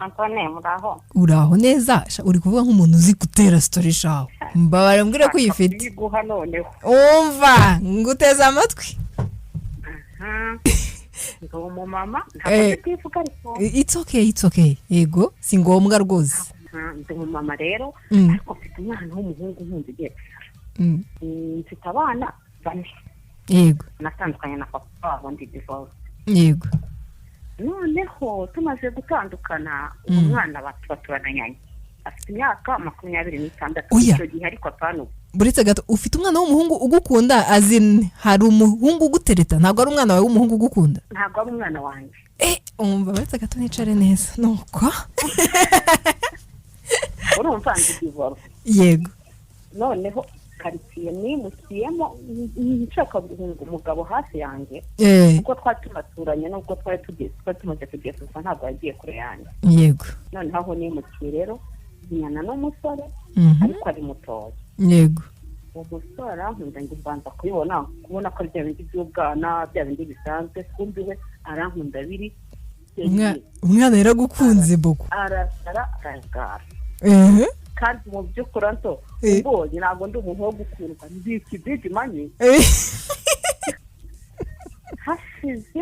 Antone muraho. Uraho neza uri kuvuga nk'umuntu uzi gutera story shaho. Mbabara mbwire ko uyifite. Yiguha noneho. Umva nguteza amatwi. Ngo mama ntabwo twivuga ariko. It's okay. Yego si ngombwa rwose. Ndi mama rero ariko mfite umwana w'umuhungu nkundiye. Mfite abana bane. Yego. Natandukanye na papa wabo ndi divorce. Yego. Noneho tumaze gutandukana umwana baturananye. Afite imyaka 26 icyo gihe ariko apano. Buretse gato ufite umwana w'umuhungu ugukunda azin hari umuhungu ugutereta ntabwo ari umwana wawe w'umuhungu ugukunda. Ntabwo ari umwana wanjye. Umva buretse gato nicare neza nuko. Urumva ndi divorce. Yego. Noneho karitsiye nimukiyemo nshaka guhunga umugabo hafi yanjye kuko twatumaturanye nubwo tumaze kugeza ntabwo yagiye kure yanjye. Yego. Noneho aho nimukiye rero nyana n'umusore ariko ari mutoya. Yego. Umusore nkunda ngibanza kubona ko bya bindi by'ubwana bya bindi bisanzwe kumbi we arankunda biri. Umwana yaragukunze boko. Arasara arangara. Kandi mu by'ukuri nto ubonye ntabwo ndi umuntu wo gukundwa ndiki bidi manye hashize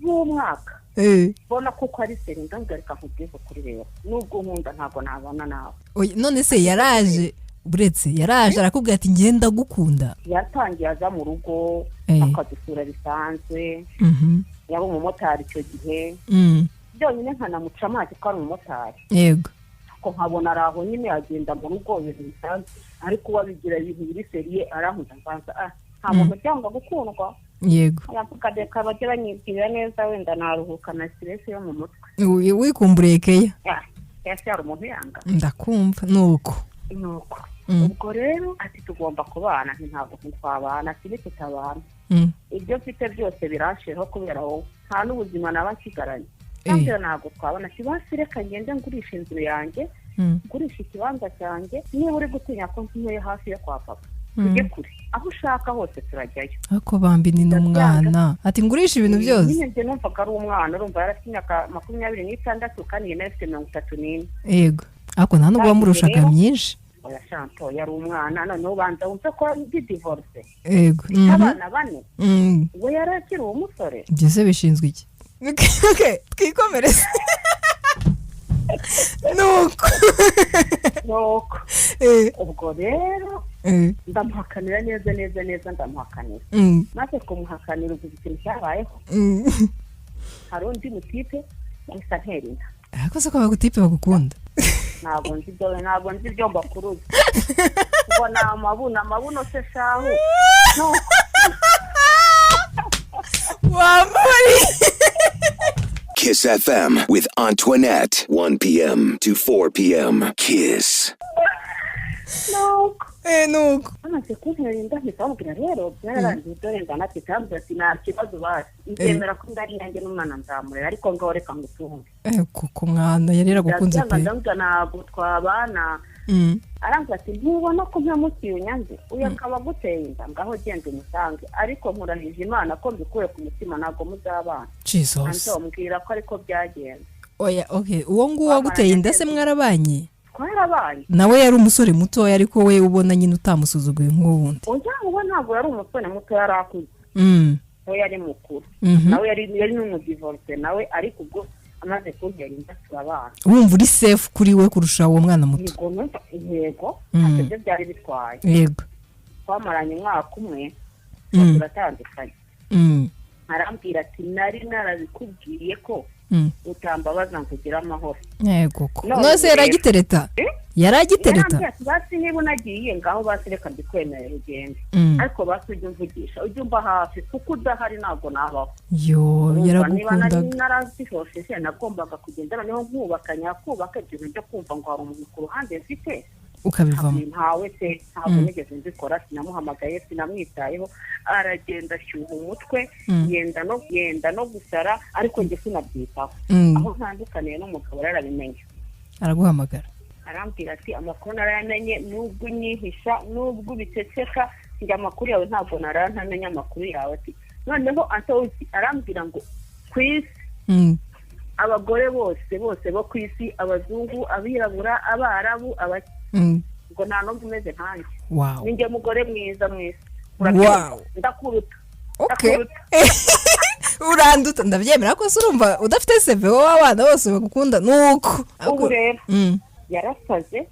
nk'umwaka bona kuko ari serinda ngarika nkubwiza kuri rero nubwo nkunda ntabwo nabana nawe. None se yaraje buretse yaraje arakubwira ati ngenda gukunda. Yatangiye aza mu rugo akadusura bisanzwe yaba umumotari icyo gihe byonyine nkanamuca amazi ko ari umumotari. Yego. Nkabona araho nyine agenda mu rugo ibintu bisanzwe ariko wabigira ibintu biri seriye arankunda mbanza nta muntu cyangwa gukundwa. Yego. Yavuga deka bagira nyibwira neza wenda naruhuka na stress yo mu mutwe. Wikumburiye keya. Yasi ari umuntu yanga. Ndakumva nuko. Ubwo rero ati tugomba kubana ntabwo twabana kiri tutabana. Ibyo mfite byose birasheho kubera wowe nta n'ubuzima nabasigaranye. Kandi ntabwo twabona kibasi reka ngende ngurisha inzu yanjye ngurisha ikibanza cyanjye niba uri gutinya ko ntuye hafi yo kwa papa tujye kure aho ushaka hose turajyayo. Ako bambi ni n'umwana ati ngurisha ibintu byose. Nyine njye numvaga ari umwana urumva yarafite imyaka 26 kandi yari afite 34. Yego. Ako nta nubwo wamurushaga myinshi. Oya shanto yari umwana none ubanza wumve ko ndi divorce. Yego. Abana bane. We yarakiri umusore. Byose bishinzwe iki? Okay, twikomereze. Nuko. Ubwo rero ndamuhakanira neza ndamuhakanira. Maze kumuhakanira ubwo ikintu cyabayeho. Hari undi mutipe gusa nterinda. Akoze ko bagutipe bagukunda. Ntabwo nzi ibyo mbakuruza. Ubona amabuno se shahu. Wamuri. Kiss FM with Antoinette, 1 p.m. to 4 p.m. Kiss. Nuko. Amaze kunterinda mpita rero byararangiye dore ndanati tambye ati nta kibazo basi. Ndemera ko ndari nanjye n'umwana nzamurera ariko ngo reka ngutunge. Kuko mwana yarera gukunze pe. Ntabwo twabana. Arambwira ati ntubona ko ntamukiye unyanze uyu akaba guteye inda ngaho genda umusange ariko nkuranije Imana ko mbikuye ku mutima ntabwo muzabana. Jesus. Mbwira ko ariko byagenze. Oya okay uwo nguwo guteye inda se mwarabanye? Twarabanye. Nawe yari umusore muto ariko we ubona nyine utamusuzuguye nk'ubundi. Oya ntabwo yari umusore muto yarakuze. We yari mukuru. Nawe yari n'umudivorce nawe ariko ubwo amaze kugera inda turabana. Wumva uri safe kuri we kurusha uwo mwana muto. Yego. Ibyo byari bitwaye. Yego. Twamaranye umwaka umwe turatandukanye. Arambwira ati nari narabikubwiye ko utambabaza nkugira amahoro. Yego ko. Nose yaragitereta. Yaragitereta. Basi niba unagiye ngaho basi reka mbikwemerera ugende. Ariko basi ujye umvugisha ujye umba hafi kuko udahari ntabwo nabaho. Yaragukundaga. Niba narazifoshe nagombaga kugenda noneho nkubaka ibyo byo kumva ngo hari umuntu ku ruhande mfite. Ukabivamo. Ntawe se ntabwo nigeze nzikora sinamuhamagaye sinamwitayeho aragenda ashyuha umutwe yenda no gusara ariko njye sinabyitaho. Aho ntandukaniye n'umugabo yarabimenye. Araguhamagara. Arambwira ati amakuru narayamenye nubwo unyihisha nubwo ubiceceka njya amakuru yawe ntabwo narantamenya amakuru yawe ati noneho arambwira ngo kwisi abagore bose bo ku isi, abazungu, abirabura, abarabu, ngo nta n'umwe umeze nkanjye. Wow. Ninjye mugore mwiza mwese. Wow. Ndakuruta. Okay. Uranduta ndabyemera ko urumva udafite CV w'abana bose bagukunda nuko. Ubu rero yarasaze.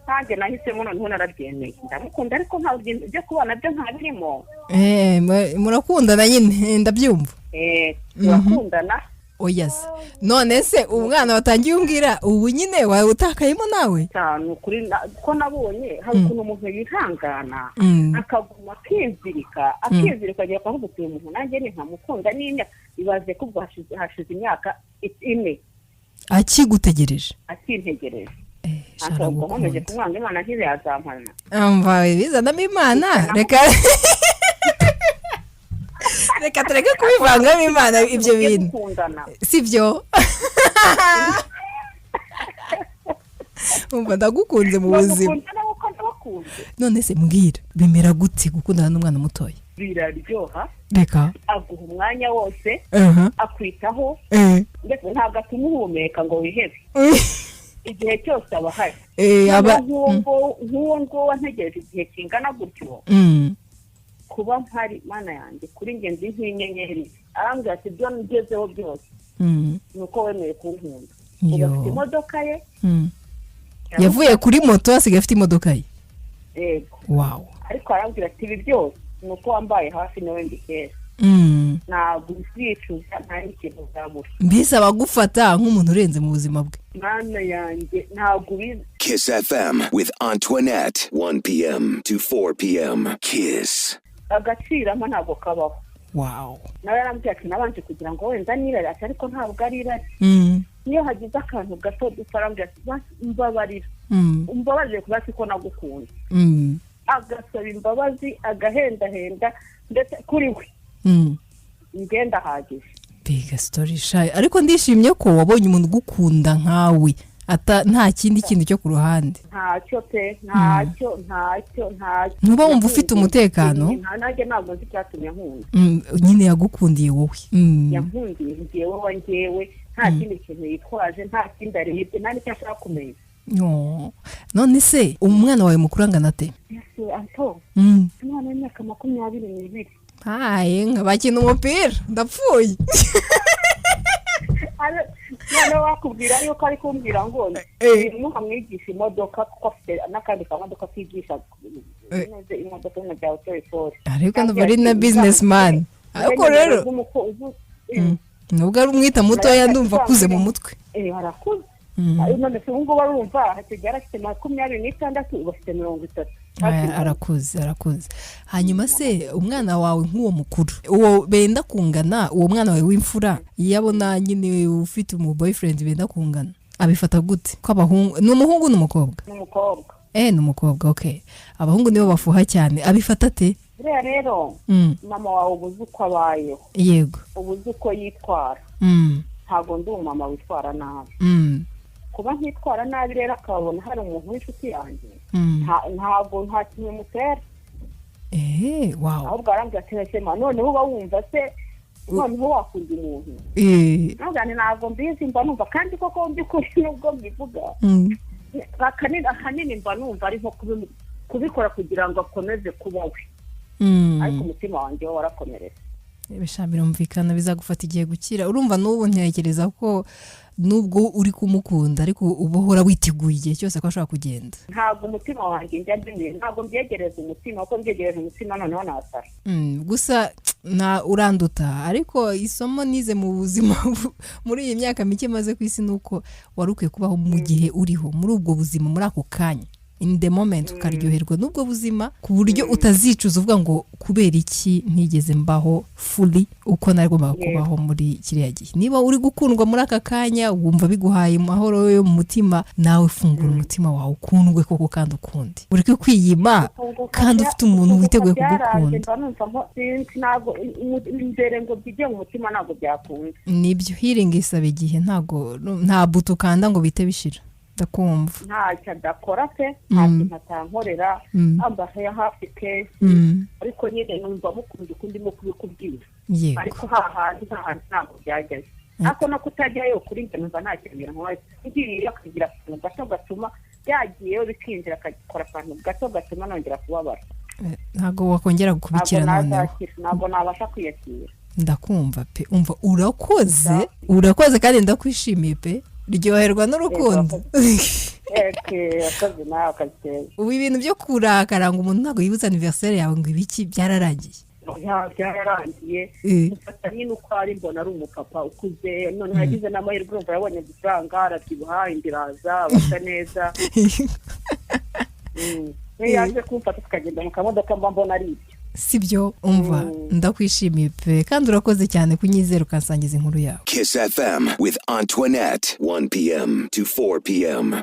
Kandi nahisemo noneho narabyemeye. Ndamukunda ariko ntabwo ibyo kubana byo ntabirimo. Murakundana nyine ndabyumva. Turakundana. Yes. None se umwana watangiye umbwira ubu nyine wawe utakayemo nawe? Cyane kuri ko nabonye hari ukuntu umuntu yihangana akaguma akizirika agiye kuvuga uti umuntu nanjye ni nkamukunda n'imyaka ibaze ko hashize imyaka ine akigutegereje akintegereje akaguma nkomeje kumwanga Imana ntiyazampana bizanamo Imana reka tureke kubivangamo Imana ibyo bintu sibyo. Umva ndagukunze mu buzima. None se mbwira bimera gute gukundana n'umwana mutoya? Biraryoha. Reka aguha umwanya wose akwitaho ndetse ntabwo atumuhumeka ngo wihebe igihe cyose aba hari. Nk'uwo ngo wantegereje igihe kingana gutyo kuba mpari Mana yanjye kuri nge ndi nk'inyenyeri arambwira ati ibyo ngezeho byose nuko wemeye kunkunda. Ufite imodoka ye yavuye kuri moto asigaye afite imodoka ye. Yego. Wow. Ariko arambwira ati ibi byose nuko wambaye hafi nawe mbikera. Ntabwo uzicuza nta n'ikintu uzabura. Mbese abagufata nk'umuntu urenze mu buzima bwe. Mana yanjye ntabwo ubizi. Kiss FM with Antoinette, 1 p.m. to 4 p.m. Kiss. Agaciramo ntabwo kabaho. Wow. Nawe yarambwira ati nabanje kugira ngo wenda nirare ariko ntabwo ari irari. Niyo hagize akantu gato dufarambwira ati mbabarira. Umbabarire kuba ko nagukunda. Agasaba imbabazi agahendahenda ndetse kuri we. Ngenda hagije. Big story shy. Ariko ndishimye ko wabonye umuntu ugukunda nkawe. Nta kindi kintu cyo ku ruhande. Ntacyo pe, ntacyo. Nuba wumva ufite umutekano? Nanjye ntabwo nzi cyatumye nkunda. Nyine yagukundiye wowe. Yankundiye ngiye wowe ngewe nta kindi kintu yitwaje nta kindi aribye nani cyashaka kumenya. No. None se umwana wawe mukurangana te? Yes, Anto. Umwana w'imyaka 22. Haye nkabakina umupira ndapfuye. None wakubwira yuko ari kumbwira ngo muhamwigisha imodoka kuko afite n'akandi kamodoka kigisha neze imodoka mu bya autority. Ariko ndabari na businessman. Ariko rero nubwo ari umwita mutoya ndumva kuze mu mutwe. Harakuze. None se ngo barumva hategera afite 26 bafite 30. Arakuze. Hanyuma se umwana wawe nk'uwo mukuru uwo benda kungana uwo mwana wawe w'imfura yabona nyine ufite umu boyfriend benda kungana abifata gute ko abahungu n'umuhungu n'umukobwa? N'umukobwa. N'umukobwa. Okay. Abahungu nibo bafuha cyane abifata te? Rero mama wawe ubuze uko abayeho. Yego. Ubuze uko yitwara. Ntabwo ndi umama witwara nabi. Kuba ntitwara nabi rero akabona hari umuntu w'inshuti yanjye ntabwo nta kintu mutera. Wow. Ahubwo arambwira ati sema noneho uba wumva se noneho wakunda umuntu. Ntabwo mbizi mba numva kandi koko by'ukuri nubwo mbivuga ahanini mba numva ari nko kubikora kugira ngo akomeze kuba we. Ariko umutima wanjye warakomeretse. Ibishambiro mvikana bizagufata igihe gukira. Urumva n'ubu ntekereza ko nubwo uri kumukunda ariko ubohora witeguye igihe cyose ko ashaka kugenda. Ntabwo umutima wanjye njya ndimye ntabwo mbyegereza umutima ko mbyegereza umutima noneho nasara. Gusa na uranduta ariko isomo nize mu buzima muri iyi myaka mike maze ku isi nuko waruke kubaho mu gihe uriho muri ubwo buzima muri ako kanya. In the moment ukaryoherwa n'ubwo buzima ku buryo utazicuza uvuga ngo kubera iki ntigeze mbaho fully uko narigomba kubaho muri kiriya gihe. Niba uri gukundwa muri aka kanya wumva biguhaye mahoro yo mu mutima nawe fungura umutima wawe ukundwe koko kandi ukundi. Ureke kwiyima kandi ufite umuntu witeguye kugukunda. Ntabwo imbere ngo bijye mu mutima ntabwo byakunda. Nibyo healing isaba igihe nta buto kanda ngo bite bishira. Ndakumva. Ntacyo adakora pe ntabwo atankorera ambahe hafi ke ariko nyine numva mukunda ukundi mu kubikubwira. Ariko hahandi ntabwo byageze. ako no kutajyayo kuri njye numva nta kintu bintwaye ngiye akagira akantu gato gatuma yagiyeyo bikinjira akakora akantu gato gatuma nongera kubabara ntabwo wakongera gukubikira noneho ntabwo nabasha kwiyakira ndakumva pe umva urakoze kandi ndakwishimiye pe ryoherwa n'urukundo akazi nawe akaziteza ubu ibintu byo kurakara ngo umuntu ntabwo yibutsa anniversaire yawe ngo ibiki byararangiye byararangiye mfata nyine uko ari mbona ari umupapa ukuze none yagize n'amahirwe urumva yabonye gucuranga arabyibuha indiraza basa neza yaje kumfata tukagenda mu kamodoka mba mbona ari ibyo sibyo umva ndakwishimiye pe kandi urakoze cyane kunyizera ukansangiza inkuru yawe Kiss FM with Antoinette 1 p.m. to 4 p.m.